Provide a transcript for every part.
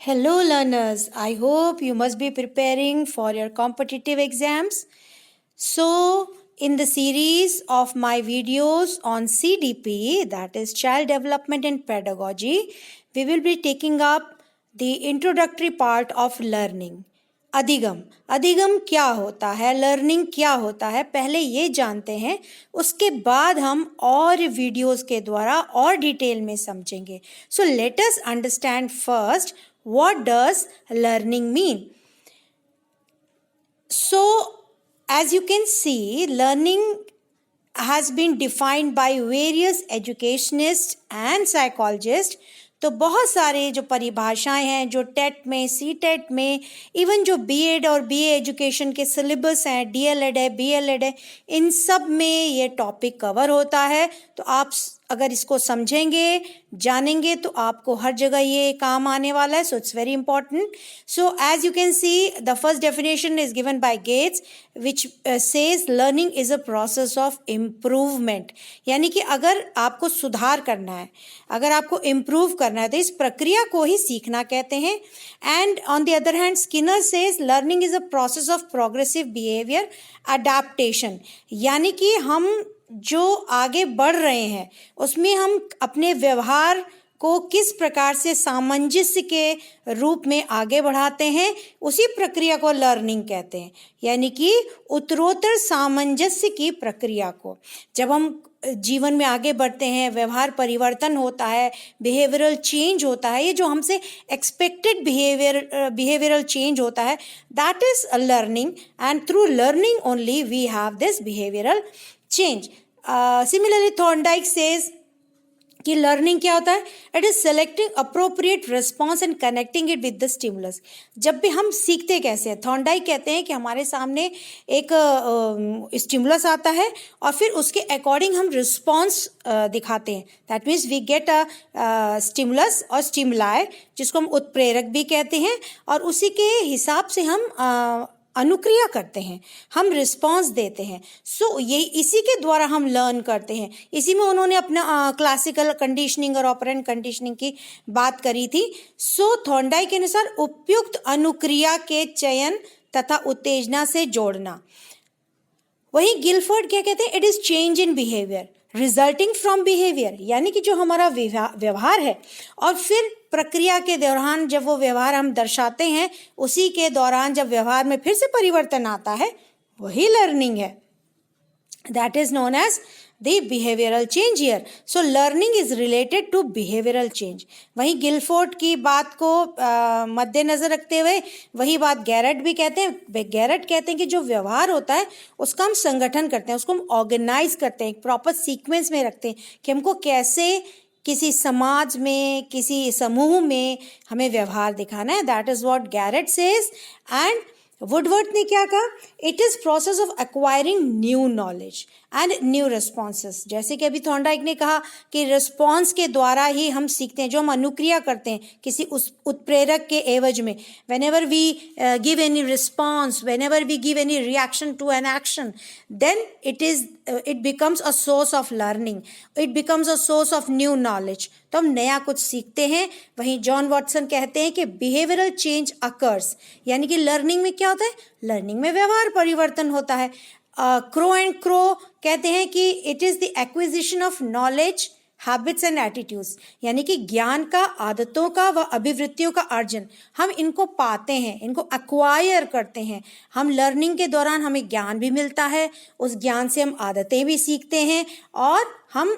Hello, learners. I hope you must be preparing for your competitive exams. So, in the series of my videos on CDP, that is Child Development and Pedagogy, we will be taking up the introductory part of learning. अधिगम क्या होता है, learning क्या होता है, पहले ये जानते हैं, उसके बाद हम और वीडियोस के द्वारा और डिटेल में समझेंगे. So let us understand first what does learning mean. So as you can see, learning has been defined by various educationists and psychologists. तो बहुत सारे जो परिभाषाएं हैं जो टेट में, सी टेट में, इवन जो बीएड और बीए एजुकेशन के सिलेबस हैं, डीएलएड है, बीएलएड है, इन सब में ये टॉपिक कवर होता है. तो आप अगर इसको समझेंगे, जानेंगे, तो आपको हर जगह ये काम आने वाला है. So it's very important. So as you can see, the first definition is given by Gates which says learning is a process of improvement. यानी कि अगर आपको सुधार करना है, अगर आपको इम्प्रूव करना है, तो इस प्रक्रिया को ही सीखना कहते हैं. And on the other hand Skinner says learning is a process of progressive behaviour adaptation. यानी कि हम जो आगे बढ़ रहे हैं उसमें हम अपने व्यवहार को किस प्रकार से सामंजस्य के रूप में आगे बढ़ाते हैं, उसी प्रक्रिया को लर्निंग कहते हैं. यानी कि उत्तरोत्तर सामंजस्य की प्रक्रिया को. जब हम जीवन में आगे बढ़ते हैं, व्यवहार परिवर्तन होता है, बिहेवियरल चेंज होता है, ये जो हमसे एक्सपेक्टेड बिहेवियरल चेंज होता है, that is learning. And through learning only we have this behavioural change. Similarly, Thorndike says कि लर्निंग क्या होता है? It is selecting appropriate response and connecting it with the stimulus. जब भी हम सीखते कैसे हैं, थॉर्नडाइक कहते हैं कि हमारे सामने एक स्टिमुलस आता है और फिर उसके अकॉर्डिंग हम रिस्पॉन्स दिखाते हैं. That means we get a stimulus और स्टिमुलाई, जिसको हम उत्प्रेरक भी कहते हैं, और उसी के हिसाब से हम अनुक्रिया करते हैं, हम रिस्पॉन्स देते हैं. सो ये इसी के द्वारा हम लर्न करते हैं. इसी में उन्होंने अपना क्लासिकल कंडीशनिंग और ऑपरेंट कंडीशनिंग की बात करी थी. सो थॉर्नडाइक के अनुसार उपयुक्त अनुक्रिया के चयन तथा उत्तेजना से जोड़ना. वहीं गिलफोर्ड क्या कहते हैं? It is change in behaviour resulting from behaviour. यानी कि जो हमारा व्यवहार है और फिर प्रक्रिया के दौरान जब वो व्यवहार हम दर्शाते हैं, उसी के दौरान जब व्यवहार में फिर से परिवर्तन आता है, वही लर्निंग है. That is known as the behavioural change here. So learning is related to behavioural change. वहीं गिलफोर्ड की बात को मद्देनजर रखते हुए वही बात गैरेट भी कहते हैं. गैरेट कहते हैं कि जो व्यवहार होता है उसका हम संगठन करते हैं, उसको हम ऑर्गेनाइज करते हैं, एक प्रॉपर सीक्वेंस में रखते हैं कि हमको कैसे किसी समाज में, किसी समूह में हमें व्यवहार दिखाना है. That is what Garrett says. And Woodworth ने क्या कहा? It is process of acquiring new knowledge and new responses. जैसे कि अभी थॉर्नडाइक ने कहा कि रिस्पॉन्स के द्वारा ही हम सीखते हैं, जो हम अनुक्रिया करते हैं किसी उस उत्प्रेरक के एवज में. Whenever we give any response, whenever we give any reaction to an action, then it becomes a source of learning, it becomes a source of new knowledge. तो हम नया कुछ सीखते हैं. वहीं जॉन वॉटसन कहते हैं कि बिहेवियरल चेंज अकर्स. यानी कि लर्निंग में क्या होता है? लर्निंग में व्यवहार परिवर्तन होता है. क्रो एंड क्रो कहते हैं कि it is the acquisition of knowledge, habits and attitudes. यानी कि ज्ञान का, आदतों का व अभिवृत्तियों का अर्जन, हम इनको पाते हैं, इनको एक्वायर करते हैं. हम लर्निंग के दौरान हमें ज्ञान भी मिलता है, उस ज्ञान से हम आदतें भी सीखते हैं और हम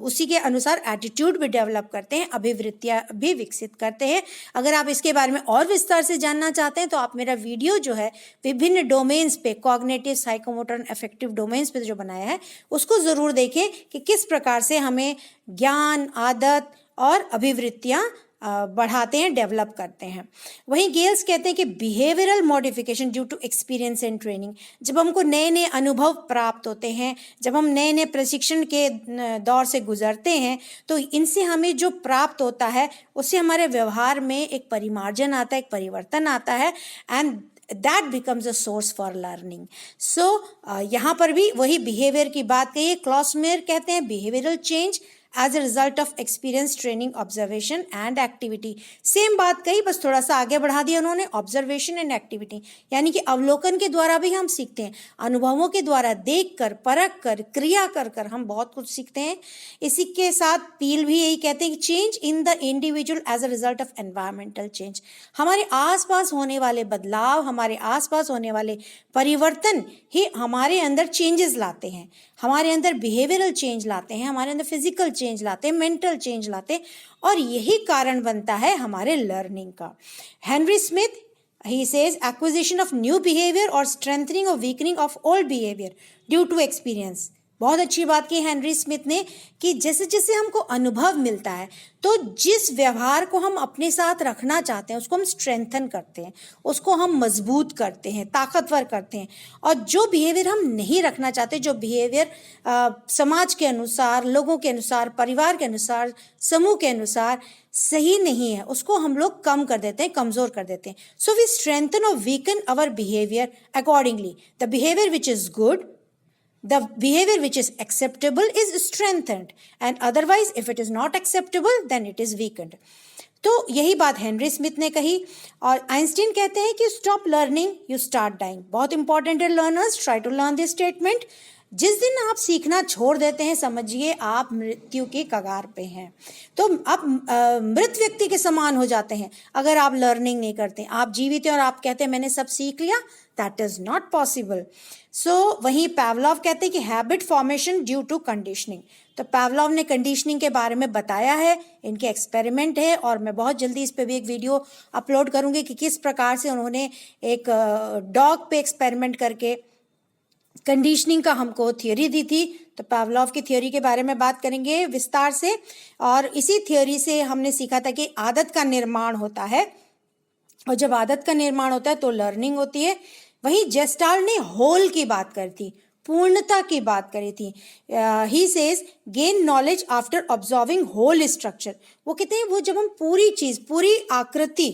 उसी के अनुसार एटीट्यूड भी डेवलप करते हैं, अभिवृत्तियाँ भी विकसित करते हैं. अगर आप इसके बारे में और विस्तार से जानना चाहते हैं तो आप मेरा वीडियो जो है विभिन्न डोमेन्स पे, कॉग्निटिव, साइकोमोटर, अफेक्टिव डोमेन्स पे जो बनाया है, उसको ज़रूर देखें कि किस प्रकार से हमें ज्ञान, आदत और अभिवृत्तियाँ बढ़ाते हैं, डेवलप करते हैं. वहीं गेल्स कहते हैं कि behavioural modification due to experience and training. जब हमको नए नए अनुभव प्राप्त होते हैं, जब हम नए नए प्रशिक्षण के दौर से गुजरते हैं, तो इनसे हमें जो प्राप्त होता है उससे हमारे व्यवहार में एक परिमार्जन आता है, एक परिवर्तन आता है. And that becomes a source for learning. So यहाँ पर भी वही बिहेवियर की बात कही है. क्लॉसमेयर कहते हैं behavioural change as a result of experience, training, observation and activity. Same बात कही, बस थोड़ा सा आगे बढ़ा दिया उन्होंने, ऑब्जर्वेशन एंड एक्टिविटी, यानी कि अवलोकन के द्वारा भी हम सीखते हैं, अनुभवों के द्वारा देख कर, परख कर, क्रिया कर कर हम बहुत कुछ सीखते हैं। इसी के साथ पील भी यही कहते हैं कि change in the individual as a result of environmental change. हमारे आसपास होने वाले बदलाव, हमारे आसपास होने वाले परिवर्तन ही हमारे अंदर चेंजेस लाते हैं, हमारे अंदर बिहेवियरल चेंज लाते हैं, हमारे अंदर फिजिकल चेंज लाते हैं, मेंटल चेंज लाते हैं, और यही कारण बनता है हमारे लर्निंग का। Henry Smith, he says acquisition of new behavior or strengthening or weakening of old behavior due to experience। बहुत अच्छी बात की हेनरी स्मिथ ने कि जैसे जैसे हमको अनुभव मिलता है तो जिस व्यवहार को हम अपने साथ रखना चाहते हैं उसको हम स्ट्रेंथन करते हैं, उसको हम मजबूत करते हैं, ताकतवर करते हैं, और जो बिहेवियर हम नहीं रखना चाहते, जो बिहेवियर समाज के अनुसार, लोगों के अनुसार, परिवार के अनुसार, समूह के अनुसार सही नहीं है, उसको हम लोग कम कर देते हैं, कमजोर कर देते हैं। सो वी स्ट्रेंथन और weaken our behaviour accordingly. The behaviour which is good, the behavior which is acceptable is strengthened, and otherwise if it is not acceptable then it is weakened। तो यही बात हेनरी स्मिथ ने कही। और Einstein कहते हैं कि stop learning you start dying. बहुत इंपॉर्टेंट है, learners try to learn this statement. जिस दिन आप सीखना छोड़ देते हैं समझिए आप मृत्यु के कगार पे हैं, तो आप मृत व्यक्ति के समान हो जाते हैं अगर आप लर्निंग नहीं करते। आप जीवित हैं और आप कहते हैं मैंने सब सीख लिया, that is not possible. So वहीं पावलोव कहते हैं कि habit formation due to conditioning. तो पावलोव ने कंडीशनिंग के बारे में बताया है, इनके एक्सपेरिमेंट है, और मैं बहुत जल्दी इस पे भी एक वीडियो अपलोड करूंगी कि किस प्रकार से उन्होंने एक डॉग पे एक्सपेरिमेंट करके कंडीशनिंग का हमको थियोरी दी थी। तो पावलोव की थियोरी के बारे में बात करेंगे विस्तार से, और इसी थियोरी से हमने सीखा था कि आदत का निर्माण होता है, और जब आदत का निर्माण होता है तो लर्निंग होती है। वहीं जेस्टाल्ट ने होल की बात करी थी, पूर्णता की बात करी थी। He says gain knowledge after observing whole structure. वो कहते हैं वो जब हम पूरी चीज, पूरी आकृति,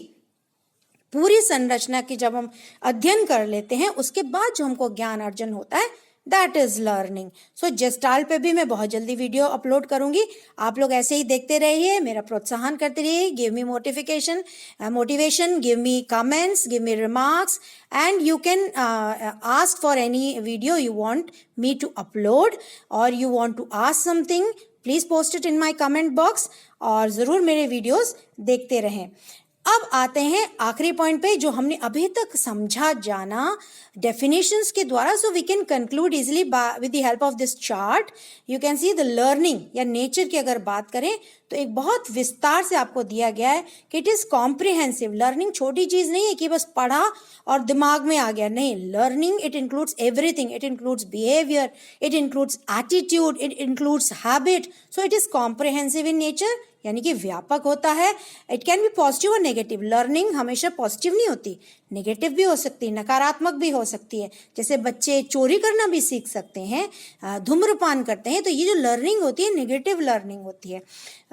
पूरी संरचना की जब हम अध्ययन कर लेते हैं उसके बाद जो हमको ज्ञान अर्जन होता है that is learning. So gestalt पे भी मैं बहुत जल्दी वीडियो अपलोड करूंगी। आप लोग ऐसे ही देखते रहिए, मेरा प्रोत्साहन करते रहिए, give me motivation, give me comments, give me remarks, and you can ask for any video you want me to upload, और you want to ask something, please post it in my comment box, और जरूर मेरे videos देखते रहें। अब आते हैं आखिरी पॉइंट पे जो हमने अभी तक समझा जाना डेफिनेशंस के द्वारा। So we can conclude easily with the help of this chart. You can see the learning या नेचर की अगर बात करें तो एक बहुत विस्तार से आपको दिया गया है कि इट इज कॉम्प्रिहेंसिव। लर्निंग छोटी चीज नहीं है कि बस पढ़ा और दिमाग में आ गया, नहीं। Learning it includes everything, it includes behaviour, it includes attitude, it includes habit. So it is comprehensive in nature, यानी कि व्यापक होता है। इट कैन बी पॉजिटिव और नेगेटिव। लर्निंग हमेशा पॉजिटिव नहीं होती, नेगेटिव भी हो सकती है, नकारात्मक भी हो सकती है। जैसे बच्चे चोरी करना भी सीख सकते हैं, धूम्रपान करते हैं, तो ये जो लर्निंग होती है नेगेटिव लर्निंग होती है।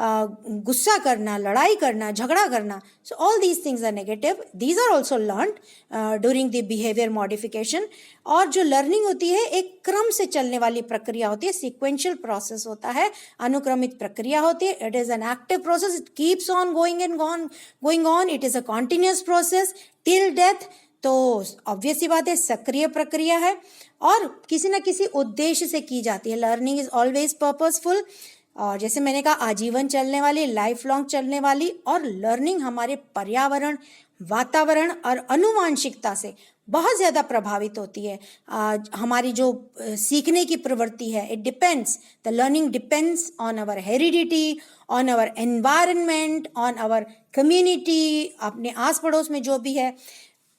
गुस्सा करना, लड़ाई करना, झगड़ा करना, so all these things are negative, these are also learned during the behaviour modification. और जो लर्निंग होती है एक क्रम से चलने वाली प्रक्रिया होती है, सीक्वेंशियल प्रोसेस होता है, अनुक्रमित प्रक्रिया होती है। It is an active process, it keeps on going on, it is a continuous process till death. तो ऑब्वियस सी बात है सक्रिय प्रक्रिया है और किसी न किसी उद्देश्य से की जाती है। लर्निंग इज ऑलवेज पर्पसफुल, और जैसे मैंने कहा आजीवन चलने वाली, लाइफ लॉन्ग चलने वाली। और लर्निंग हमारे पर्यावरण, वातावरण और अनुवांशिकता से बहुत ज़्यादा प्रभावित होती है। हमारी जो सीखने की प्रवृत्ति है, it depends, the learning depends on our heredity, on our environment, on our community, अपने आस पड़ोस में जो भी है।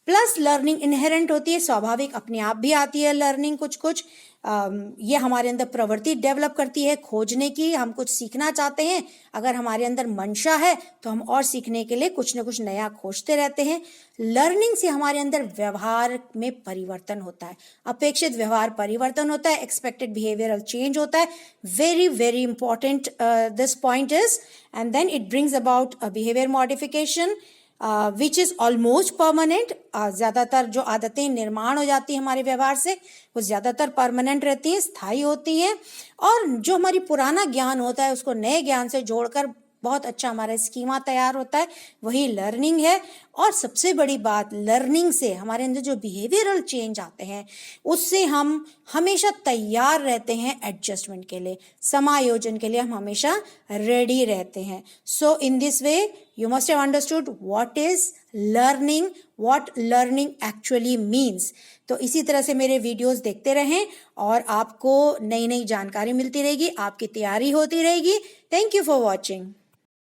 प्लस लर्निंग इनहेरेंट होती है, स्वाभाविक अपने आप भी आती है लर्निंग कुछ ये हमारे अंदर प्रवृत्ति डेवलप करती है खोजने की। हम कुछ सीखना चाहते हैं, अगर हमारे अंदर मंशा है तो हम और सीखने के लिए कुछ न कुछ नया खोजते रहते हैं। लर्निंग से हमारे अंदर व्यवहार में परिवर्तन होता है, अपेक्षित व्यवहार परिवर्तन होता है, एक्सपेक्टेड बिहेवियरल चेंज होता है। Very very important this point is, and then it brings about behaviour modification. Which is almost permanent. ज़्यादातर जो आदतें निर्माण हो जाती हैं हमारे व्यवहार से वो ज़्यादातर परमानेंट रहती हैं, स्थायी होती हैं। और जो हमारी पुराना ज्ञान होता है उसको नए ज्ञान से जोड़कर बहुत अच्छा हमारा स्कीमा तैयार होता है, वही लर्निंग है। और सबसे बड़ी बात, लर्निंग से हमारे अंदर जो बिहेवियरल चेंज आते हैं उससे हम हमेशा तैयार रहते हैं एडजस्टमेंट के लिए, समायोजन के लिए हम हमेशा रेडी रहते हैं। So in this way you must have understood what is learning, what learning actually means। तो इसी तरह से मेरे वीडियोस देखते रहें और आपको नई नई जानकारी मिलती रहेगी, आपकी तैयारी होती रहेगी। Thank you for watching.